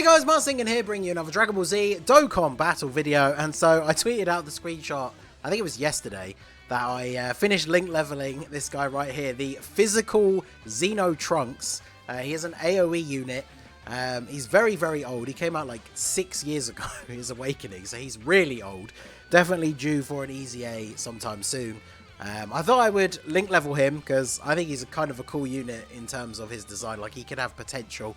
Hey guys, Marsingen here, bringing you another Dragon Ball Z Dokkan battle video. And so I tweeted out the screenshot, I think it was yesterday, that I finished link leveling this guy right here, the physical Xeno Trunks. He is an AoE unit. He's very, very old. He came out like 6 years ago, his awakening, so he's really old. Definitely due for an easy A sometime soon. I thought I would link level him because I think he's kind of a cool unit in terms of his design. Like, he could have potential.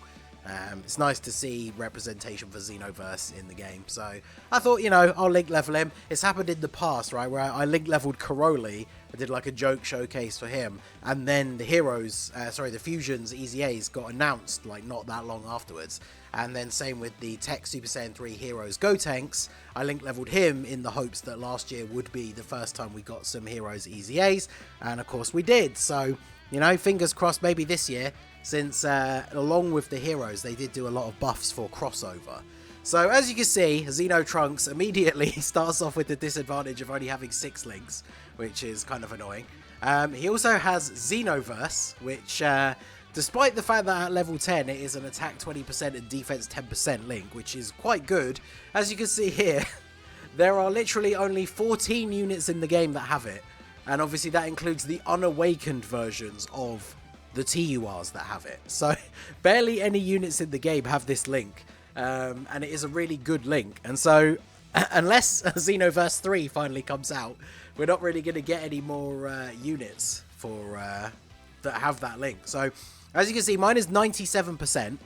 It's nice to see representation for Xenoverse in the game. So I thought, you know, I'll link level him. It's happened in the past, right, where I link leveled Karoli. I did like a joke showcase for him. And then the Heroes, the Fusions EZAs got announced like not that long afterwards. And then same with the Tech Super Saiyan 3 Heroes Gotenks. I link leveled him in the hopes that last year would be the first time we got some Heroes EZAs. And of course we did. So, you know, fingers crossed maybe this year. Since, along with the heroes, they did do a lot of buffs for crossover. So, as you can see, Xeno Trunks immediately starts off with the disadvantage of only having 6 links, which is kind of annoying. He also has Xenoverse, which, despite the fact that at level 10 it is an attack 20% and defense 10% link, which is quite good, as you can see here, there are literally only 14 units in the game that have it. And obviously that includes the unawakened versions of the TURs that have it. So barely any units in the game have this link, and it is a really good link. And so unless Xenoverse 3 finally comes out, we're not really going to get any more units for that have that link. So as you can see, mine is 97%.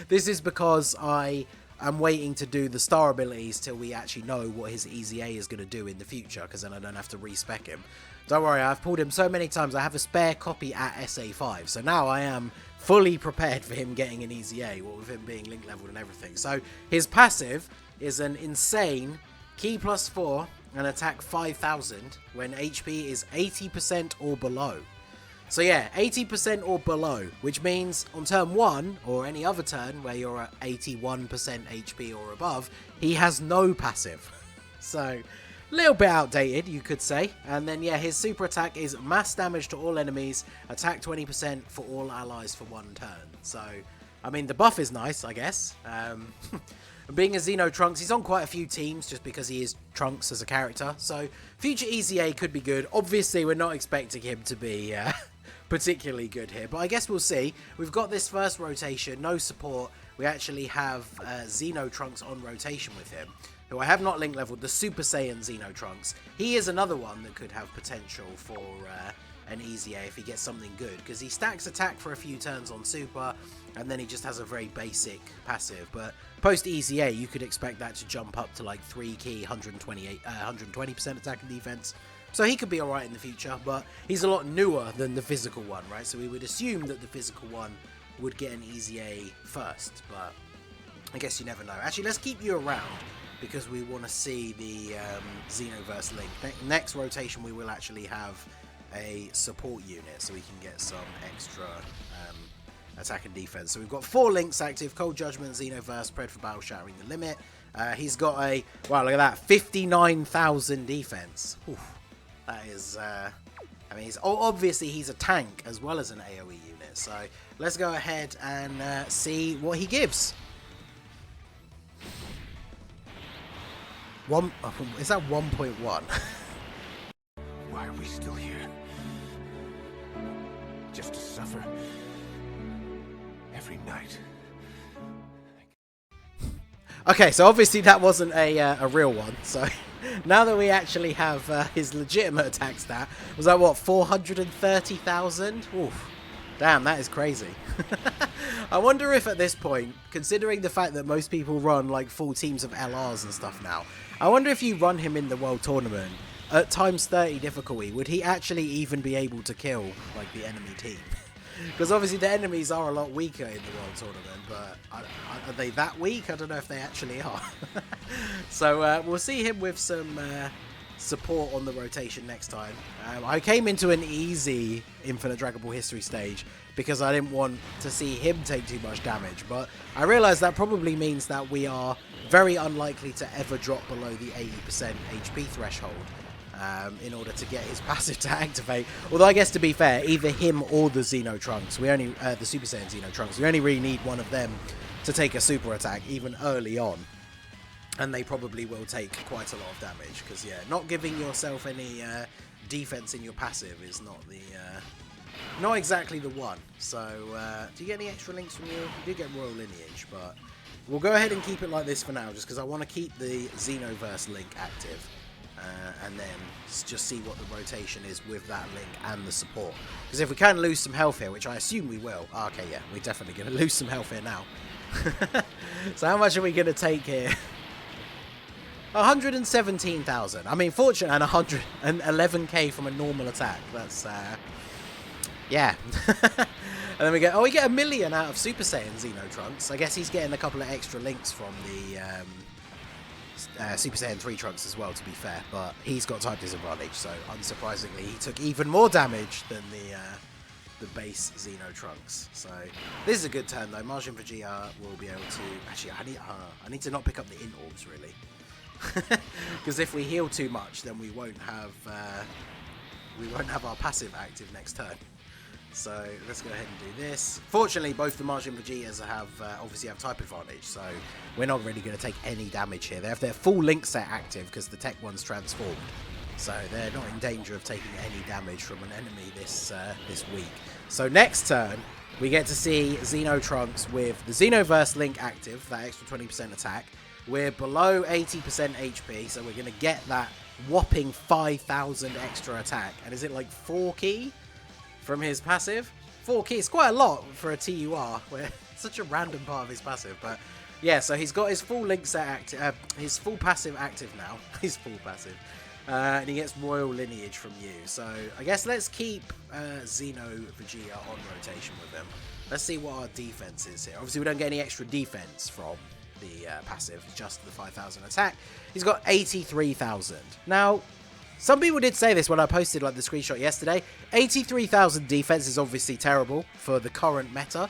This is because I am waiting to do the star abilities till we actually know what his EZA is going to do in the future, because then I don't have to respec him. Don't worry, I've pulled him so many times, I have a spare copy at SA5, so now I am fully prepared for him getting an EZA, what with him being link leveled and everything. So his passive is an insane Ki +4 and attack 5000 when HP is 80% or below. So yeah, 80% or below, which means on turn 1, or any other turn where you're at 81% HP or above, he has no passive. So a little bit outdated, you could say. And then, yeah, his super attack is mass damage to all enemies, attack 20% for all allies for 1 turn. So, I mean, the buff is nice, I guess. Being a Xeno Trunks, he's on quite a few teams just because he is Trunks as a character. So, future EZA could be good. Obviously, we're not expecting him to be particularly good here, but I guess we'll see. We've got this first rotation, no support. We actually have Xeno Trunks on rotation with him, who I have not link leveled, the Super Saiyan Xeno Trunks. He is another one that could have potential for an EZA if he gets something good, because he stacks attack for a few turns on Super, and then he just has a very basic passive. But post EZA, you could expect that to jump up to like 3 key, 120% attack and defense. So he could be alright in the future, but he's a lot newer than the physical one, right? So we would assume that the physical one would get an EZA first, but I guess you never know. Actually, let's keep you around, because we want to see the Xenoverse link. Next rotation, we will actually have a support unit, so we can get some extra attack and defense. So we've got 4 links active: Cold Judgment, Xenoverse, Pred for Battle, Shattering the Limit. He's got a, wow, look at that, 59,000 defense. Oof. That is, I mean, obviously he's a tank as well as an AoE unit. So let's go ahead and see what he gives. Is that 1.1? Why are we still here? Just to suffer every night. Okay, so obviously that wasn't a real one. So now that we actually have his legitimate attack stat, was that what, 430,000? Oof. Damn, that is crazy. I wonder if at this point, considering the fact that most people run like full teams of LRs and stuff now, I wonder if you run him in the World Tournament at times 30 difficulty, would he actually even be able to kill like the enemy team? Because obviously the enemies are a lot weaker in the World Tournament, but are they that weak? I don't know if they actually are. So we'll see him with some support on the rotation next time. I came into an easy Infinite Dragon Ball History stage because I didn't want to see him take too much damage, but I realised that probably means that we are very unlikely to ever drop below the 80% HP threshold in order to get his passive to activate. Although I guess, to be fair, either him or the Xeno Trunks, we only the Super Saiyan Xeno Trunks, we only really need one of them to take a super attack even early on. And they probably will take quite a lot of damage, because yeah, not giving yourself any defense in your passive is not the not exactly the one. So do you get any extra links from you? You do get Royal Lineage, but we'll go ahead and keep it like this for now, just because I want to keep the Xenoverse link active, and then just see what the rotation is with that link and the support. Because if we can lose some health here, which I assume we will. Oh, okay, yeah, we're definitely going to lose some health here now. So how much are we going to take here? 117,000. I mean, fortune and 111k from a normal attack. That's yeah. And then we get, oh, we get 1 million out of Super Saiyan Xeno Trunks. I guess he's getting a couple of extra links from the Super Saiyan 3 Trunks as well, to be fair. But he's got type disadvantage, so unsurprisingly, he took even more damage than the base Xeno Trunks. So this is a good turn though. Majin Vegeta will be able to. Actually, I need to not pick up the int orbs really. Because if we heal too much, then we won't have our passive active next turn. So let's go ahead and do this. Fortunately, both the Majin Vegetas have obviously have type advantage, so we're not really going to take any damage here. They have their full link set active because the tech one's transformed, so they're not in danger of taking any damage from an enemy this week. So next turn, we get to see Xeno Trunks with the Xenoverse link active, that extra 20% attack. We're below 80% HP, so we're going to get that whopping 5,000 extra attack. And is it like 4 key from his passive? 4 key, it's quite a lot for a TUR, where it's such a random part of his passive. But yeah, so he's got his full link set active, his full passive active now. His full passive. And he gets Royal Lineage from you. So I guess let's keep Xeno Vegeta on rotation with him. Let's see what our defense is here. Obviously, we don't get any extra defense from the passive, just the 5,000 attack. He's got 83,000. Now, some people did say this when I posted like the screenshot yesterday. 83,000 defense is obviously terrible for the current meta.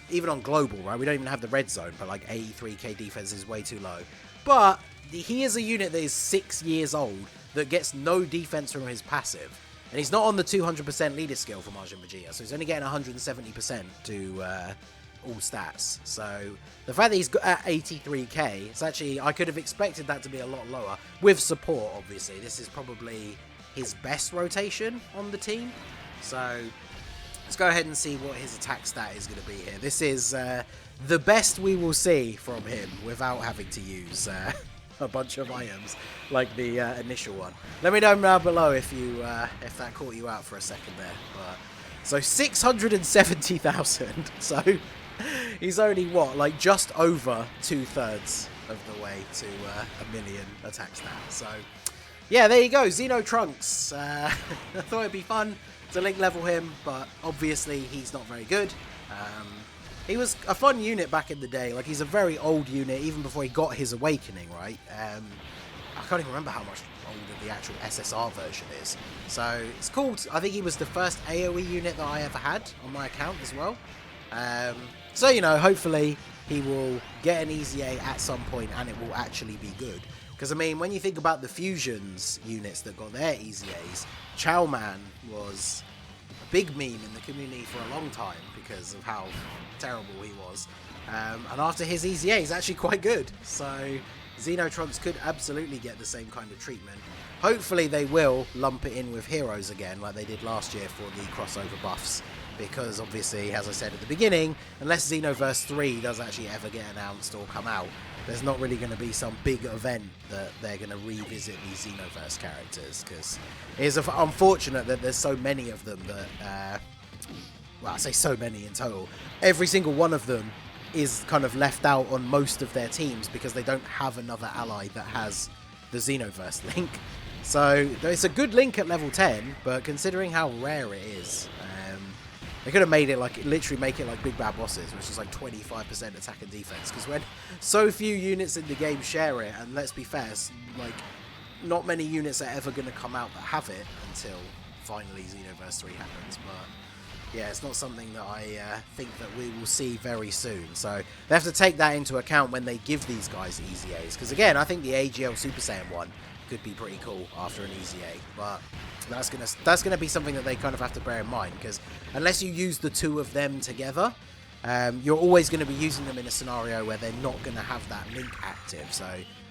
Even on global, right? We don't even have the red zone, but like 83k defense is way too low. But he is a unit that is 6 years old that gets no defense from his passive. And he's not on the 200% leader skill for Majin Vegeta, so he's only getting 170% to all stats. So the fact that he's got at 83k, it's actually, I could have expected that to be a lot lower with support. Obviously this is probably his best rotation on the team, so let's go ahead and see what his attack stat is going to be here. This is the best we will see from him without having to use a bunch of items like the initial one. Let me know down below if you if that caught you out for a second there. But so 670,000. So he's only, what, like just over 2/3 of the way to 1 million attack stat. So yeah, there you go, Xeno Trunks. I thought it'd be fun to link level him, but obviously he's not very good. He was a fun unit back in the day. Like, he's a very old unit, even before he got his awakening, right? I can't even remember how much older the actual SSR version is. So it's cool. I think he was the first AoE unit that I ever had on my account as well. So, you know, hopefully he will get an easy A at some point and it will actually be good. Because, I mean, when you think about the Fusions units that got their easy A's, Chow Man was a big meme in the community for a long time because of how terrible he was. And after his easy A, he's actually quite good. So Xeno Trunks could absolutely get the same kind of treatment. Hopefully they will lump it in with heroes again like they did last year for the crossover buffs. Because obviously, as I said at the beginning, unless Xenoverse 3 does actually ever get announced or come out, there's not really going to be some big event that they're going to revisit these Xenoverse characters. Because it is unfortunate that there's so many of them that, well, I say so many in total. Every single one of them is kind of left out on most of their teams because they don't have another ally that has the Xenoverse link. So it's a good link at level 10, but considering how rare it is, they could have made it like, literally make it like Big Bad Bosses, which is like 25% attack and defense. Because when so few units in the game share it, and let's be fair, like not many units are ever going to come out that have it until finally Xenoverse 3 happens. But yeah, it's not something that I think that we will see very soon. So they have to take that into account when they give these guys easy A's. Because again, I think the AGL Super Saiyan one could be pretty cool after an easy A, but that's gonna be something that they kind of have to bear in mind, because unless you use the two of them together, you're always going to be using them in a scenario where they're not going to have that link active. So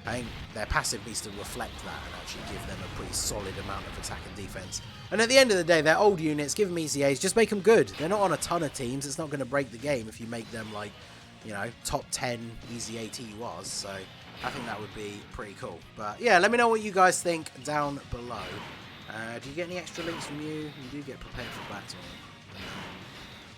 I think their passive needs to reflect that and actually give them a pretty solid amount of attack and defense. And at the end of the day, they're old units. Give them easy A's. Just make them good. They're not on a ton of teams. It's not going to break the game if you make them like, you know, top 10 easy A TURs. So I think that would be pretty cool. But yeah, let me know what you guys think down below. Do you get any extra links from you? You do get prepared for battle.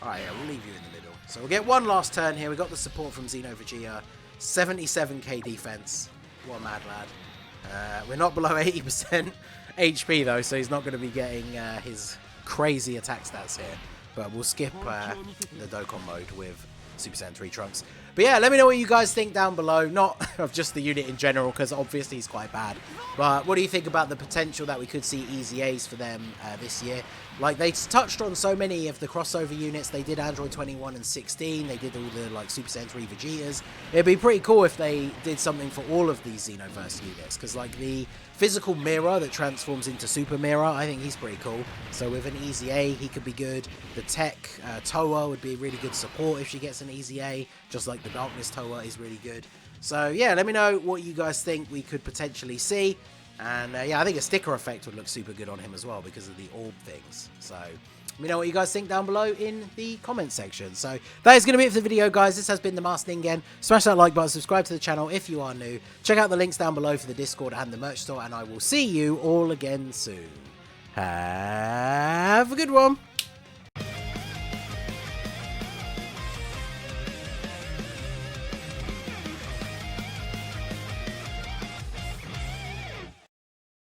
Alright, yeah, we'll leave you in the middle. So we'll get one last turn here. We got the support from Xeno Vegeta. 77k defense. What a mad lad. We're not below 80% HP though, so he's not going to be getting his crazy attack stats here. But we'll skip the Dokkan mode with Super Saiyan 3 Trunks. But yeah, let me know what you guys think down below. Not of just the unit in general, because obviously he's quite bad. But what do you think about the potential that we could see easy A's for them this year? Like, they touched on so many of the crossover units. They did Android 21 and 16. They did all the, like, Super Saiyan 3 Vegetas. It'd be pretty cool if they did something for all of these Xenoverse units. Because, like, the physical mirror that transforms into Super Mirror, I think he's pretty cool. So with an easy A, he could be good. The Tech Toa would be a really good support if she gets an easy A. Just like the Darkness Toa is really good. So, yeah, let me know what you guys think we could potentially see. And, yeah, I think a sticker effect would look super good on him as well because of the orb things. So, let me know what you guys think down below in the comment section. So, that is going to be it for the video, guys. This has been the Master Ningen. Smash that like button, subscribe to the channel if you are new. Check out the links down below for the Discord and the merch store. And I will see you all again soon. Have a good one.